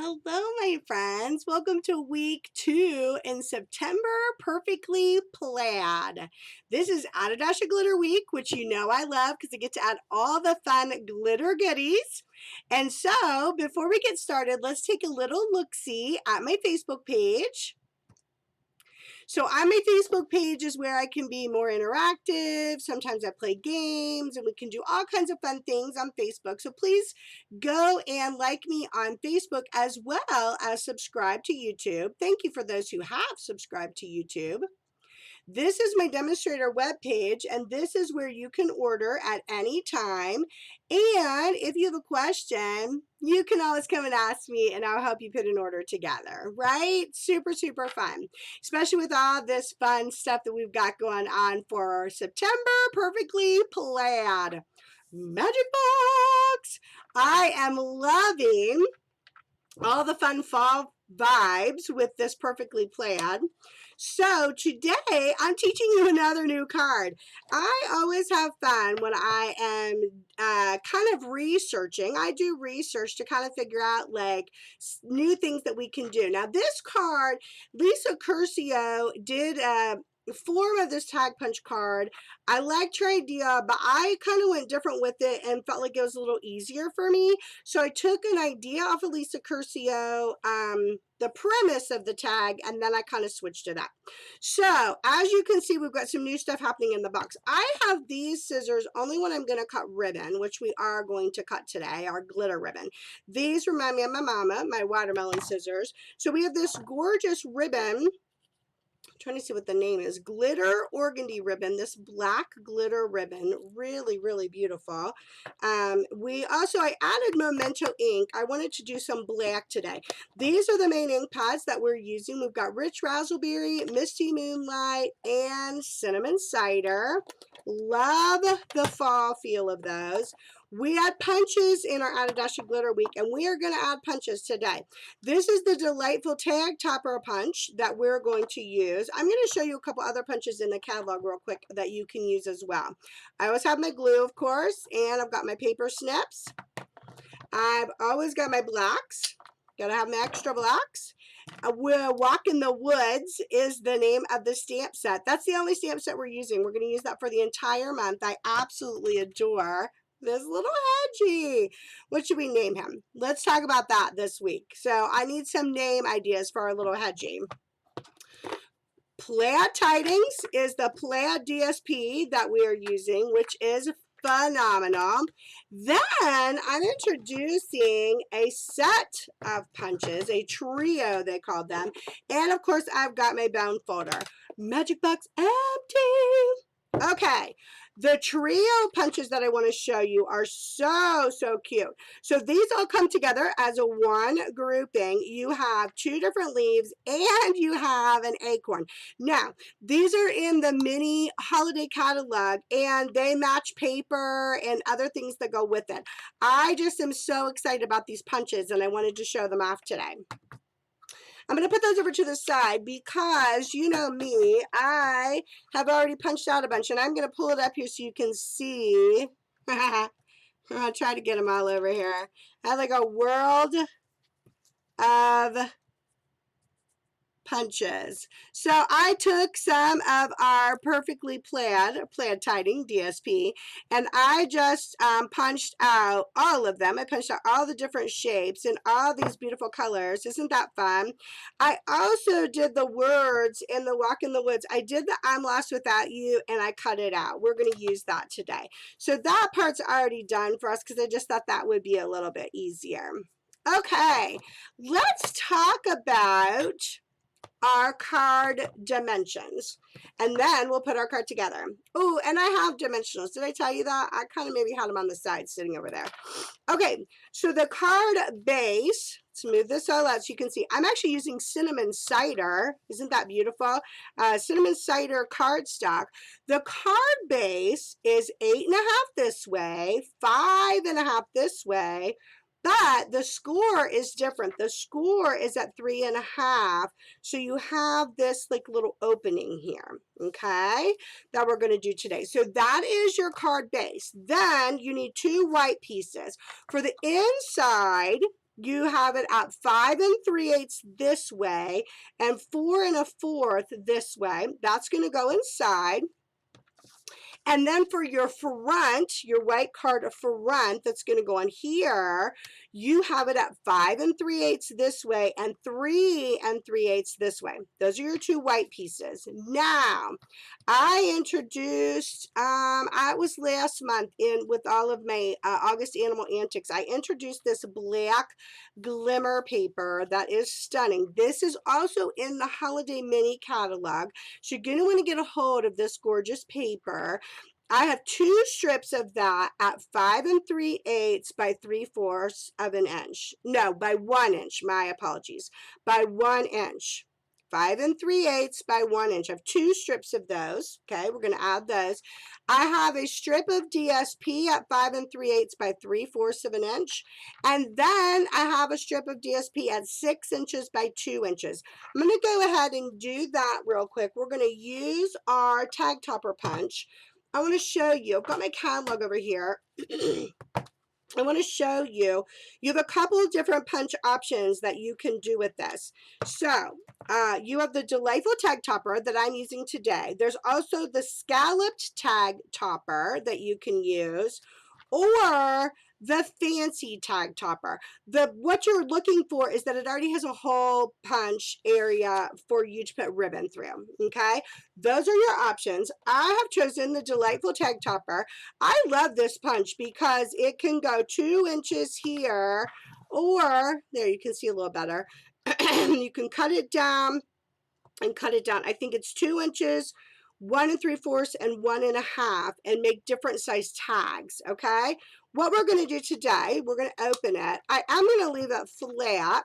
Hello, my friends. Welcome to week 2 in September Perfectly Plaid. This is Add a Dash of Glitter week, which you know I love because I get to add all the fun glitter goodies. And so, before we get started, let's take a little look-see at my Facebook page. So on my Facebook page is where I can be more interactive. Sometimes I play games and we can do all kinds of fun things on Facebook. So please go and like me on Facebook as well as subscribe to YouTube. Thank you for those who have subscribed to YouTube. This is my demonstrator webpage, and this is where you can order at any time. And if you have a question, you can always come and ask me, and I'll help you put an order together, right? Super, super fun, especially with all this fun stuff that we've got going on for September Perfectly Plaid. Magic Box! I am loving all the fun fall vibes with this Perfectly Plaid. So today I'm teaching you another new card. I always have fun when I am kind of researching. I do research to kind of figure out like new things that we can do. Now this card, Lisa Curcio did a form of this tag punch card. I liked her idea, but I kind of went different with it and felt like it was a little easier for me. So I took an idea off of Lisa Curcio, the premise of the tag, and then I kind of switched it up. So as you can see, we've got some new stuff happening in the box. I have these scissors only when I'm going to cut ribbon, which we are going to cut today, our glitter ribbon. These remind me of my mama, my watermelon scissors. So we have this gorgeous ribbon. I'm trying to see what the name is. Glitter organdy ribbon, this black glitter ribbon, really, really beautiful. I added Memento ink. I wanted to do some black today. These are the main ink pads that we're using. We've got Rich Raspberry, Misty Moonlight, and Cinnamon Cider. Love the fall feel of those. We add punches in our Add a Dash of Glitter week, and we are going to add punches today. This is the delightful tag topper punch that we're going to use. I'm going to show you a couple other punches in the catalog real quick that you can use as well. I always have my glue, of course, and I've got my paper snips. I've always got my blocks. Got to have my extra blocks. We're Walk in the Woods is the name of the stamp set. That's the only stamp set we're using. We're going to use that for the entire month. I absolutely adore this little Hedgie. What should we name him? Let's talk about that this week. So I need some name ideas for our little Hedgie. Plaid Tidings is the Plaid DSP that we are using, which is phenomenal. Then I'm introducing a set of punches, a trio they called them. And of course I've got my bound folder. Magic box empty. Okay, the trio punches that I want to show you are so cute. So these all come together as a one grouping. You have two different leaves and you have an acorn. Now, these are in the mini holiday catalog and they match paper and other things that go with it. I just am so excited about these punches and I wanted to show them off today. I'm going to put those over to the side because you know me, I have already punched out a bunch and I'm going to pull it up here so you can see. I'll try to get them all over here. I have like a world of punches. So I took some of our Perfectly Plaid Tiding DSP and I just punched out all of them. I punched out all the different shapes and all these beautiful colors. Isn't that fun? I also did the words in the Walk in the Woods. I did the I'm Lost Without You and I cut it out. We're going to use that today. So that part's already done for us because I just thought that would be a little bit easier. Okay, let's talk about our card dimensions and then we'll put our card together. Oh, and I have dimensionals. Did I tell you that? I kind of maybe had them on the side sitting over there. Okay, so the card base, let's move this all out so you can see. I'm actually using Cinnamon Cider. Isn't that beautiful? Cinnamon Cider cardstock. The card base is 8.5 this way, 5.5 this way, but the score is different. The score is at 3.5. So you have this like little opening here, okay, that we're going to do today. So that is your card base. Then you need two white pieces. For the inside, you have it at 5 3/8 this way and 4 1/4 this way. That's going to go inside. And then for your front, your white card front that's going to go on here, you have it at 5 3/8 this way and 3 3/8 this way. Those are your two white pieces. Now, I introduced, I was last month in with all of my August Animal Antics, I introduced this black glimmer paper that is stunning. This is also in the Holiday Mini catalog. So you're going to want to get a hold of this gorgeous paper. I have 2 strips of that at 5 3/8 by 3/4 of an inch. No, by 1 inch. My apologies. By 1 inch. 5 3/8 by 1 inch. I have 2 strips of those. Okay, we're going to add those. I have a strip of DSP at 5 3/8 by 3/4 of an inch. And then I have a strip of DSP at 6 inches by 2 inches. I'm going to go ahead and do that real quick. We're going to use our tag topper punch. I want to show you, I've got my catalog over here. I want to show you, you have a couple of different punch options that you can do with this. So, you have the Delightful Tag Topper that I'm using today. There's also the Scalloped Tag Topper that you can use, or the Fancy Tag Topper. What you're looking for is that it already has a hole punch area for you to put ribbon through, okay? Those are your options. I have chosen the Delightful Tag Topper. I love this punch because it can go 2 inches here, or there you can see a little better. You can cut it down and cut it down. I think it's 2 inches, 1 3/4 and 1 1/2, and make different size tags. Okay, what we're going to do today, we're going to open it. I am going to leave it flat,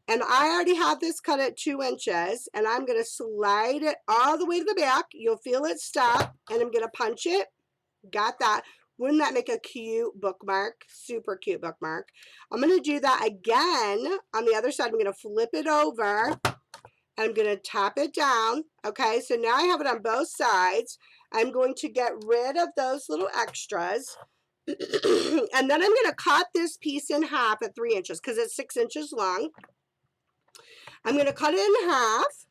and I already have this cut at 2 inches, and I'm going to slide it all the way to the back. You'll feel it stop, and I'm going to punch it. Got that. Wouldn't that make a cute bookmark? Super cute bookmark. I'm going to do that again on the other side. I'm going to flip it over. I'm going to tap it down. Okay, so now I have it on both sides. I'm going to get rid of those little extras. And then I'm going to cut this piece in half at 3 inches because it's 6 inches long. I'm going to cut it in half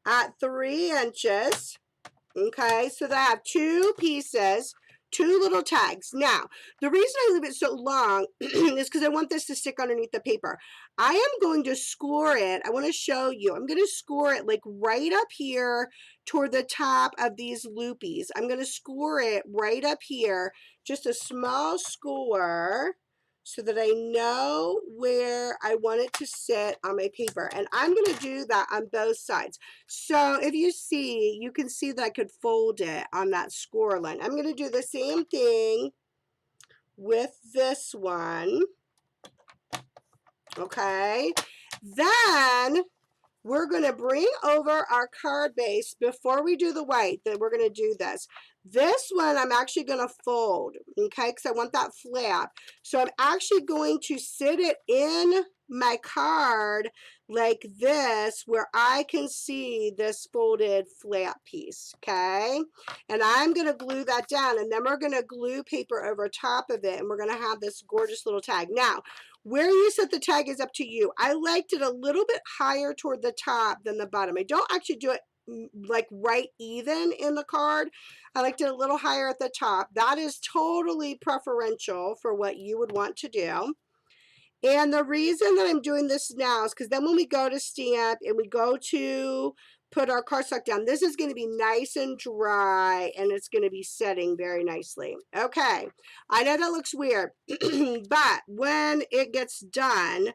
at 3 inches. Okay, so that I have 2 pieces, 2 little tags. Now, the reason I leave it so long is because I want this to stick underneath the paper. I am going to score it. I want to show you. I'm going to score it like right up here toward the top of these loopies. I'm going to score it right up here, just a small score, so that I know where I want it to sit on my paper. And I'm going to do that on both sides. So if you see, you can see that I could fold it on that score line. I'm going to do the same thing with this one. Okay. Then we're going to bring over our card base before we do the white. That we're going to do this. This one I'm actually going to fold, okay, because I want that flap. So I'm actually going to sit it in my card like this, where I can see this folded flap piece, okay? And I'm going to glue that down, and then we're going to glue paper over top of it, and we're going to have this gorgeous little tag. Now, where you set the tag is up to you. I liked it a little bit higher toward the top than the bottom. I don't actually do it like right even in the card. I liked it a little higher at the top. That is totally preferential for what you would want to do. And the reason that I'm doing this now is because then when we go to stamp and we go to put our cardstock down, this is going to be nice and dry, and it's going to be setting very nicely. Okay, I know that looks weird, but when it gets done,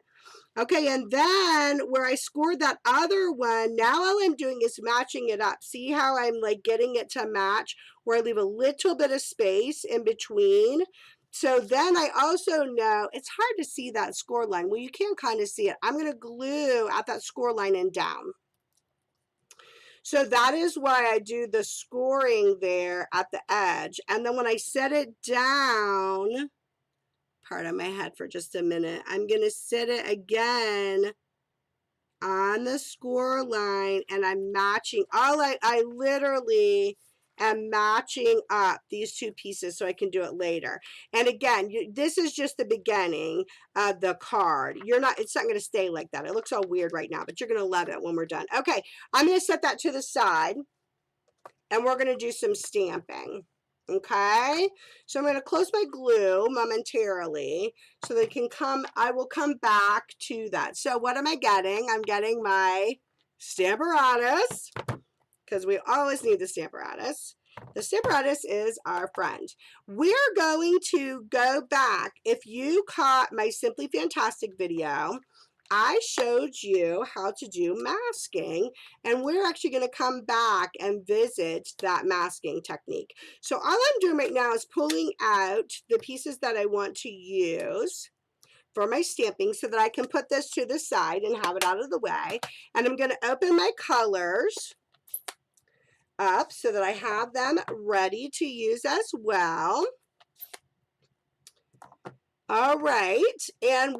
okay, and then where I scored that other one, now all I'm doing is matching it up. See how I'm like getting it to match, where I leave a little bit of space in between. So then I also know, it's hard to see that score line. Well, you can kind of see it. I'm going to glue at that score line and down. So that is why I do the scoring there at the edge. And then when I set it down, pardon my head for just a minute, I'm going to set it again on the score line, and I'm matching. I literally and matching up these two pieces so I can do it later. And again, this is just the beginning of the card. It's not going to stay like that. It looks all weird right now, but you're going to love it when we're done. Okay, I'm going to set that to the side, and we're going to do some stamping. Okay, so I'm going to close my glue momentarily so they can come. I will come back to that. So what am I getting? I'm getting my Stamparatus, because we always need the Stamparatus. The Stamparatus is our friend. We're going to go back. If you caught my Simply Fantastic video, I showed you how to do masking, and we're actually going to come back and visit that masking technique. So all I'm doing right now is pulling out the pieces that I want to use for my stamping so that I can put this to the side and have it out of the way. And I'm going to open my colors up so that I have them ready to use as well. All right, and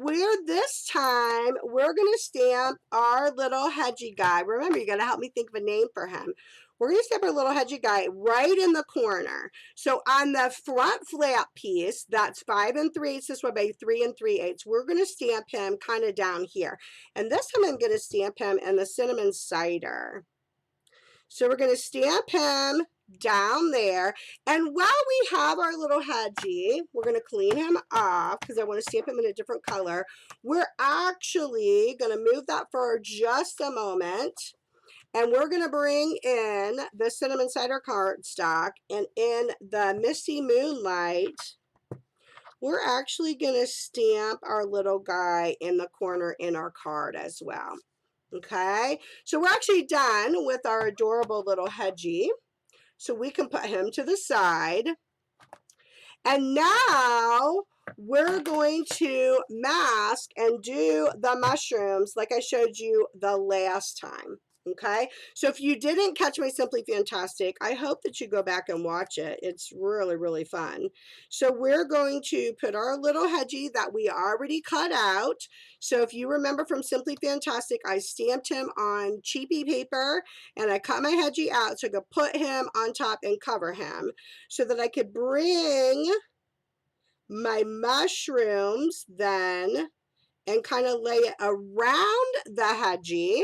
this time we're going to stamp our little hedgy guy. Remember, you got to help me think of a name for him. We're going to stamp our little hedgy guy right in the corner. So on the front flap piece, that's 5 3/8 this way by 3 3/8, we're going to stamp him kind of down here. And this time I'm going to stamp him in the cinnamon cider. So we're going to stamp him down there. And while we have our little hedgie, we're going to clean him off because I want to stamp him in a different color. We're actually going to move that for just a moment. And we're going to bring in the cinnamon cider cardstock. And in the Misty Moonlight, we're actually going to stamp our little guy in the corner in our card as well. Okay, so we're actually done with our adorable little hedgie. So we can put him to the side. And now we're going to mask and do the mushrooms like I showed you the last time. Okay, so if you didn't catch my Simply Fantastic, I hope that you go back and watch it. It's really, really fun. So we're going to put our little hedgie that we already cut out. So if you remember from Simply Fantastic, I stamped him on cheapy paper and I cut my hedgie out so I could put him on top and cover him so that I could bring my mushrooms then and kind of lay it around the hedgie.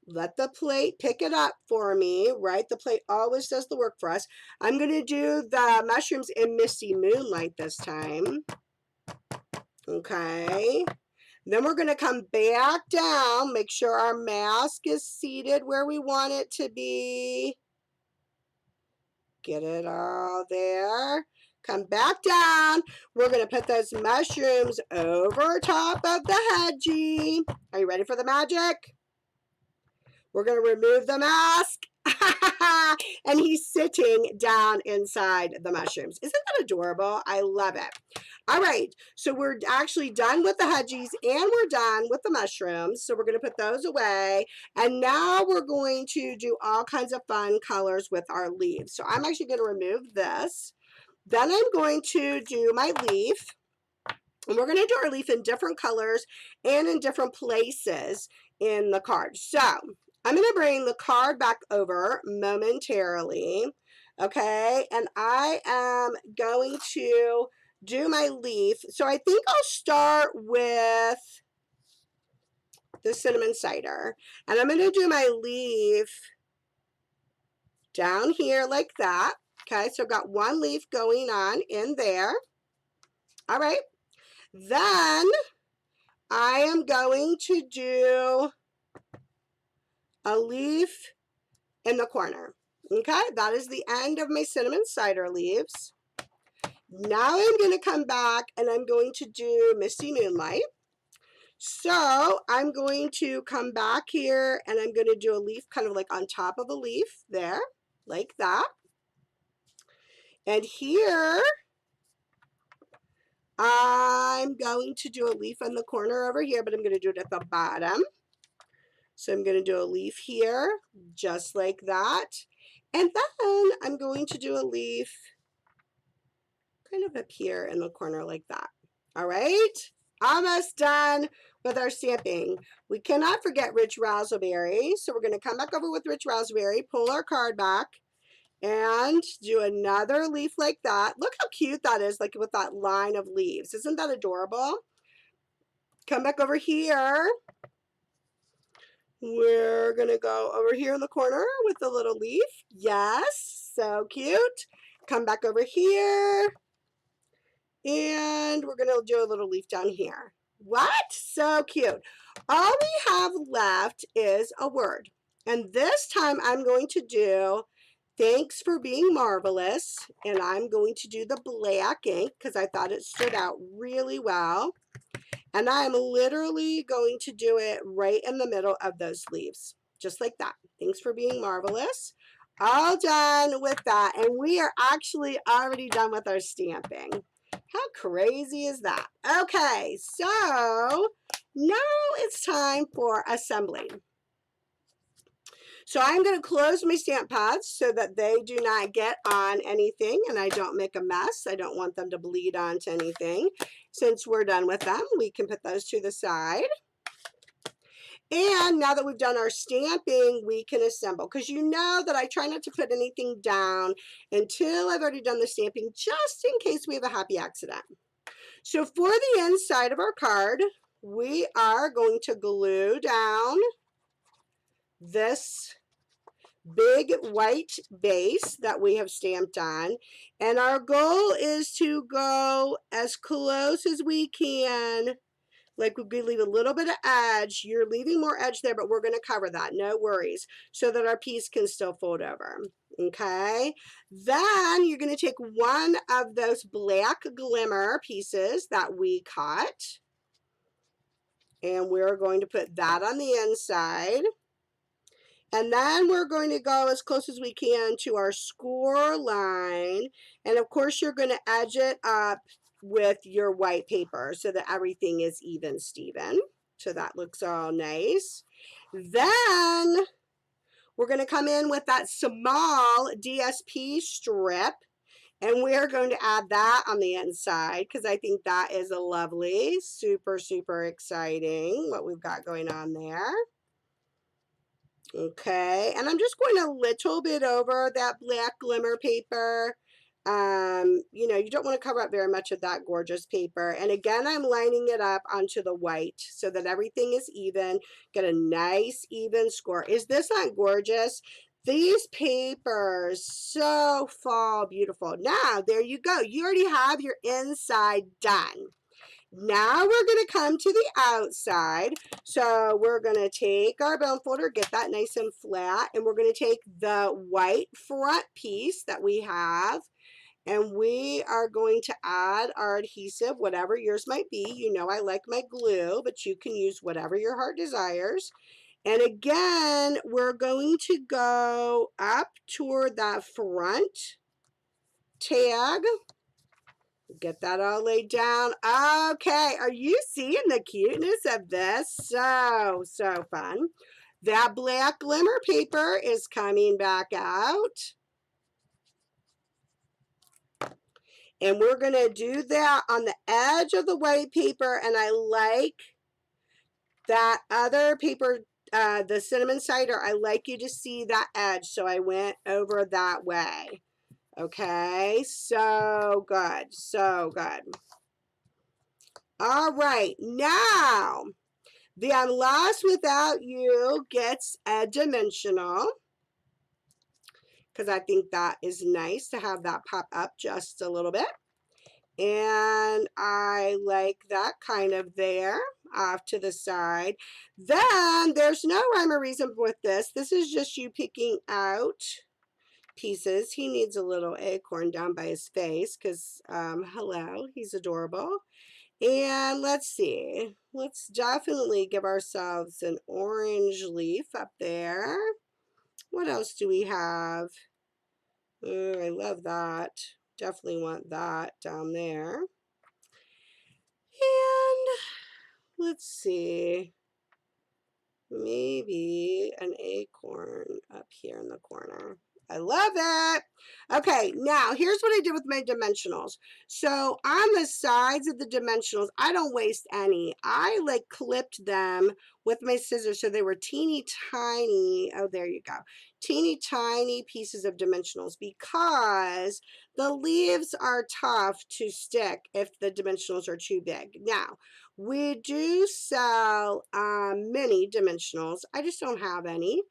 Let the plate pick it up for me, right? The plate always does the work for us. I'm going to do the mushrooms in Misty Moonlight this time. Okay. Then we're going to come back down, make sure our mask is seated where we want it to be. Get it all there. Come back down. We're going to put those mushrooms over top of the hedgie. Are you ready for the magic? We're going to remove the mask. And he's sitting down inside the mushrooms. Isn't that adorable? I love it. All right, so we're actually done with the hedgies and we're done with the mushrooms. So we're going to put those away. And now we're going to do all kinds of fun colors with our leaves. So I'm actually going to remove this. Then I'm going to do my leaf. And we're going to do our leaf in different colors and in different places in the card. So I'm going to bring the card back over momentarily, okay? And I am going to do my leaf. So I think I'll start with the cinnamon cider. And I'm going to do my leaf down here like that, okay? So I've got one leaf going on in there. All right. Then I am going to do a leaf in the corner. Okay, that is the end of my cinnamon cider leaves. Now I'm going to come back and I'm going to do Misty Moonlight. So I'm going to come back here and I'm going to do a leaf kind of like on top of a leaf there, like that. And here I'm going to do a leaf in the corner over here, but I'm going to do it at the bottom. So I'm going to do a leaf here, just like that. And then I'm going to do a leaf kind of up here in the corner like that. All right, almost done with our stamping. We cannot forget Rich Raspberry. So we're going to come back over with Rich Raspberry, pull our card back, and do another leaf like that. Look how cute that is, like with that line of leaves. Isn't that adorable? Come back over here. We're gonna go over here in the corner with the little leaf. Yes, so cute. Come back over here. And we're gonna do a little leaf down here. What? So cute. All we have left is a word. And this time I'm going to do thanks for being marvelous. And I'm going to do the black ink because I thought it stood out really well. And I'm literally going to do it right in the middle of those leaves. Just like that. Thanks for being marvelous. All done with that. And we are actually already done with our stamping. How crazy is that? Okay, so now it's time for assembling. So I'm going to close my stamp pads so that they do not get on anything and I don't make a mess. I don't want them to bleed onto anything. Since we're done with them, we can put those to the side. And now that we've done our stamping, we can assemble. Because you know that I try not to put anything down until I've already done the stamping, just in case we have a happy accident. So for the inside of our card, we are going to glue down this big white base that we have stamped on. And our goal is to go as close as we can. Like we leave a little bit of edge. You're leaving more edge there, but we're going to cover that. No worries. So that our piece can still fold over. Okay. Then you're going to take one of those black glimmer pieces that we cut. And we're going to put that on the inside. And then we're going to go as close as we can to our score line. And of course, you're going to edge it up with your white paper so that everything is even, Steven. So that looks all nice. Then we're going to come in with that small DSP strip. And we're going to add that on the inside because I think that is a lovely, super, super exciting what we've got going on there. Okay, and I'm just going a little bit over that black glimmer paper. You know, you don't want to cover up very much of that gorgeous paper. And again, I'm lining it up onto the white so that everything is even. Get a nice even score. Is this not gorgeous? These papers so fall beautiful. Now, there you go. You already have your inside done. Now we're going to come to the outside. So we're going to take our bone folder, get that nice and flat, and we're going to take the white front piece that we have, and we are going to add our adhesive, whatever yours might be. You know I like my glue, but you can use whatever your heart desires. And again, we're going to go up toward that front tag. Get that all laid down. Okay, are you seeing the cuteness of this? So fun. That black glimmer paper is coming back out. And we're going to do that on the edge of the white paper. And I like that other paper, the cinnamon cider. I like you to see that edge. So I went over that way. Okay, so good, so good. All right, now the I'm Lost Without You gets a dimensional because I think that is nice to have that pop up just a little bit. And I like that kind of there off to the side. Then there's no rhyme or reason with this. This is just you picking out pieces. He needs a little acorn down by his face because, hello, he's adorable. And let's see. Let's definitely give ourselves an orange leaf up there. What else do we have? Oh, I love that. Definitely want that down there. And let's see. Maybe an acorn up here in the corner. I love it. Okay, now here's what I did with my dimensionals. So on the sides of the dimensionals, I don't waste any. I like clipped them with my scissors so they were teeny tiny. Oh, there you go. Teeny tiny pieces of dimensionals because the leaves are tough to stick if the dimensionals are too big. Now, we do sell mini dimensionals. I just don't have any.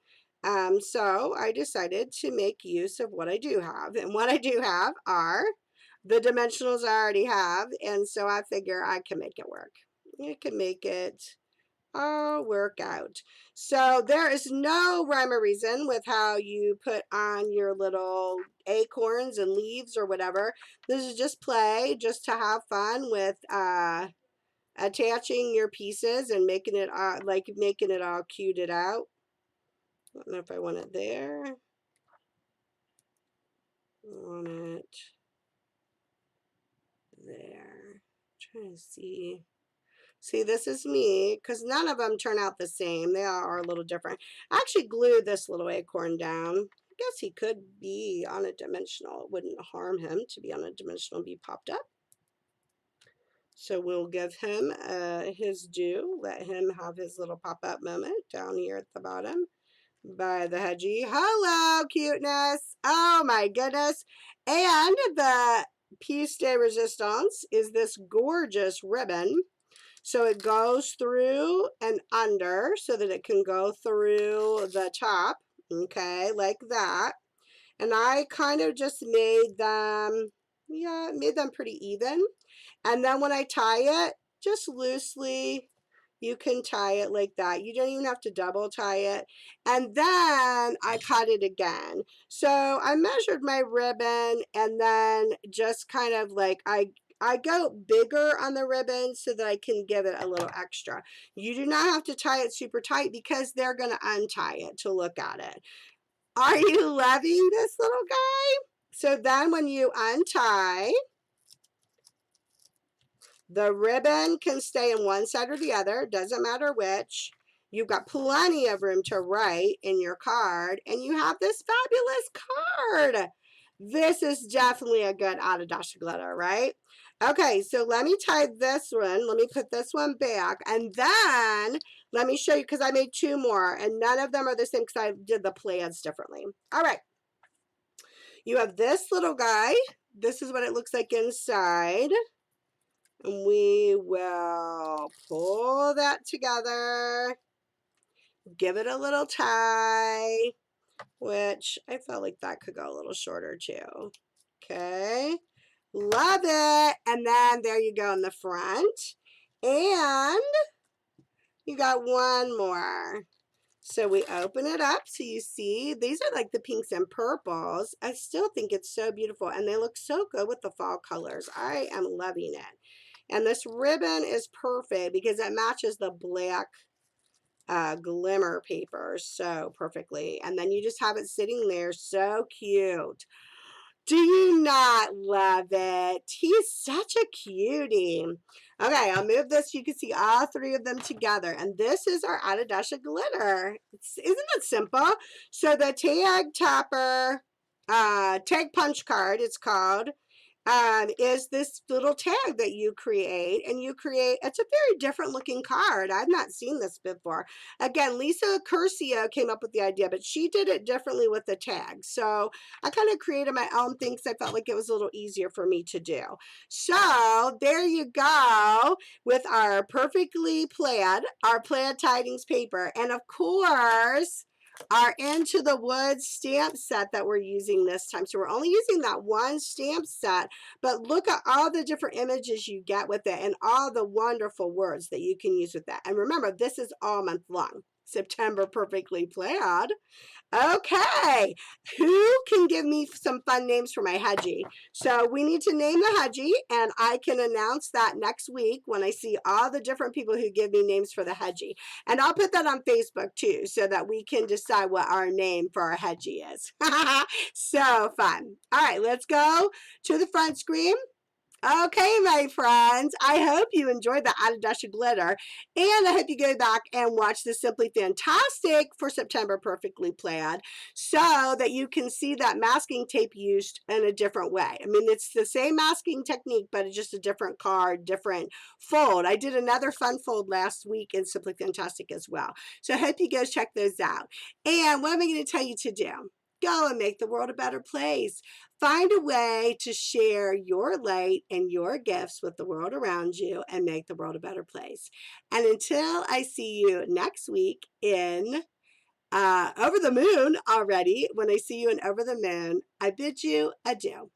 So I decided to make use of what I do have. And what I do have are the dimensionals I already have. And so I figure I can make it work. I can make it all work out. So there is no rhyme or reason with how you put on your little acorns and leaves or whatever. This is just play, just to have fun with attaching your pieces and making it making it all cuted out. I don't know if I want it there. I want it there. I'm trying to see. See, this is me, because none of them turn out the same. They are a little different. I actually glued this little acorn down. I guess he could be on a dimensional. It wouldn't harm him to be on a dimensional and be popped up. So we'll give him his due. Let him have his little pop-up moment down here at the bottom by the Hedgie. Hello, cuteness. Oh my goodness. And the piece de resistance is this gorgeous ribbon. So it goes through and under so that it can go through the top. Okay, like that. And I kind of just made them, yeah, made them pretty even. And then when I tie it, just loosely, you can tie it like that. You don't even have to double tie it. And then I cut it again. So I measured my ribbon and then just kind of like I go bigger on the ribbon so that I can give it a little extra. You do not have to tie it super tight because they're going to untie it to look at it. Are you loving this little guy? So then when you untie, the ribbon can stay in one side or the other, doesn't matter which. You've got plenty of room to write in your card, and you have this fabulous card. This is definitely a good Out of Dash glitter, right? Okay, so let me tie this one. Let me put this one back, and then let me show you, because I made two more, and none of them are the same because I did the plaids differently. All right, you have this little guy. This is what it looks like inside. And we will pull that together, give it a little tie, which I felt like that could go a little shorter too. Okay, love it. And then there you go in the front. And you got one more. So we open it up so you see these are like the pinks and purples. I still think it's so beautiful and they look so good with the fall colors. I am loving it. And this ribbon is perfect because it matches the black glimmer paper so perfectly. And then you just have it sitting there so cute. Do you not love it? He's such a cutie. Okay, I'll move this so you can see all three of them together. And this is our Out of Dash of glitter. Isn't it simple? So the tag topper, tag punch card, it's called, is this little tag that you create, and you create, it's a very different looking card. I've not seen this before. Again, Lisa Curcio came up with the idea, but she did it differently with the tag. So I kind of created my own thing because I felt like it was a little easier for me to do. So there you go with our perfectly plaid, our plaid tidings paper. And of course, our Into the Woods stamp set that we're using this time. So we're only using that one stamp set, but look at all the different images you get with it and all the wonderful words that you can use with that. And remember, this is all month long. September Perfectly Plaid. Okay, who can give me some fun names for my Hedgie? So we need to name the Hedgie, and I can announce that next week when I see all the different people who give me names for the Hedgie. And I'll put that on Facebook too, so that we can decide what our name for our Hedgie is. So fun. All right, let's go to the front screen. Okay, my friends, I hope you enjoyed the Add a Dash of Glitter, and I hope you go back and watch the Simply Fantastic for September Perfectly Plaid so that you can see that masking tape used in a different way. I mean, it's the same masking technique, but it's just a different card, different fold. I did another fun fold last week in Simply Fantastic as well. So I hope you guys check those out. And what am I going to tell you to do? Go and make the world a better place. Find a way to share your light and your gifts with the world around you and make the world a better place. And until I see you next week in Over the Moon already, when I see you in Over the Moon, I bid you adieu.